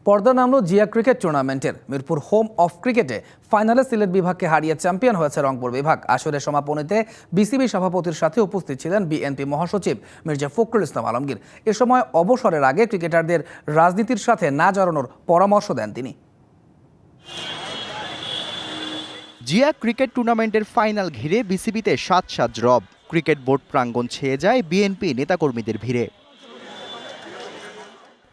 পর্দা নামলো জিয়া ক্রিকেট টুর্নামেন্টের মিরপুর হোম অফ ক্রিকেটে ফাইনালে সিলেট বিভাগকে হারিয়ে চ্যাম্পিয়ন হয়েছে রংপুর বিভাগ। আসরের সমাপনীতে বিসিবি সভাপতির সাথে উপস্থিত ছিলেন বিএনপি মহাসচিব মির্জা ফখরুল ইসলাম আলমগীর। এ সময় অবসরের আগে ক্রিকেটারদের রাজনীতির সাথে না জড়ানোর পরামর্শ দেন তিনি। জিয়া ক্রিকেট টুর্নামেন্টের ফাইনাল ঘিরে বিসিবিতে সাজ রব। ক্রিকেট বোর্ড প্রাঙ্গণ ছেয়ে যায় বিএনপি নেতাকর্মীদের ভিড়ে।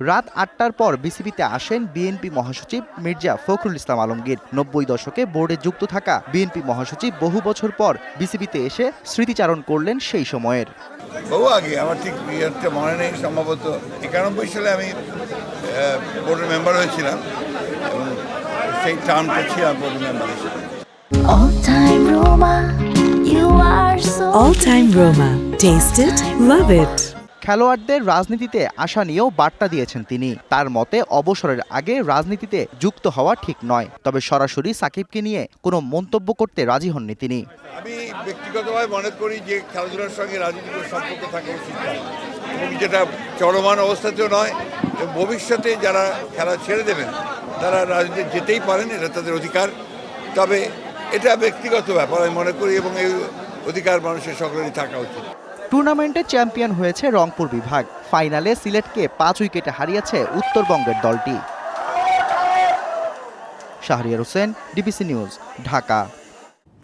রাত ৮টার পর বিসিবিতে আসেন বিএনপি মহাসচিব মির্জা ফখরুল ইসলাম আলমগীর। ৯০ দশকে বোর্ডে যুক্ত থাকা বিএনপি মহাসচিব বহু বছর পর বিসিবিতে এসে স্মৃতিচারণ করলেন সেই সময়ের। বহু আগে, আমার ঠিক ইয়ারটা মনে নেই, সম্ভবত ৯১ সালে আমি বোর্ডের মেম্বার হয়েছিলাম এবং সেই টার্মটা ছিলাম বোর্ডের মেম্বার হিসেবে। All time Roma. Taste it, love it. খেলোয়াড়দের রাজনীতিতে আসা নিয়েও বার্তা দিয়েছেন তিনি। তার মতে অবসরের আগে রাজনীতিতে যুক্ত হওয়া ঠিক নয়, তবে সরাসরি সাকিবকে নিয়ে কোনো মন্তব্য করতে রাজি হননি তিনি। আমি ব্যক্তিগতভাবে মনে করি যে খেলাধুলার সঙ্গে রাজনীতির সম্পর্ক থাকা উচিত নয়, এবং যেটা চলমান অবস্থাতেও নয়। ভবিষ্যতে যারা খেলা ছেড়ে দেবেন তারা রাজনীতি যেতেই পারেন, এটা তাদের অধিকার। তবে এটা ব্যক্তিগত ব্যাপার আমি মনে করি, এবং এই অধিকার মানুষের সকলেরই থাকা উচিত। টুর্নামেন্টে চ্যাম্পিয়ন হয়েছে রংপুর বিভাগ। ফাইনালে সিলেটকে ৫ উইকেটে হারিয়েছে উত্তরবঙ্গের দলটি। Shahriar Hossain, DBC news, Dhaka.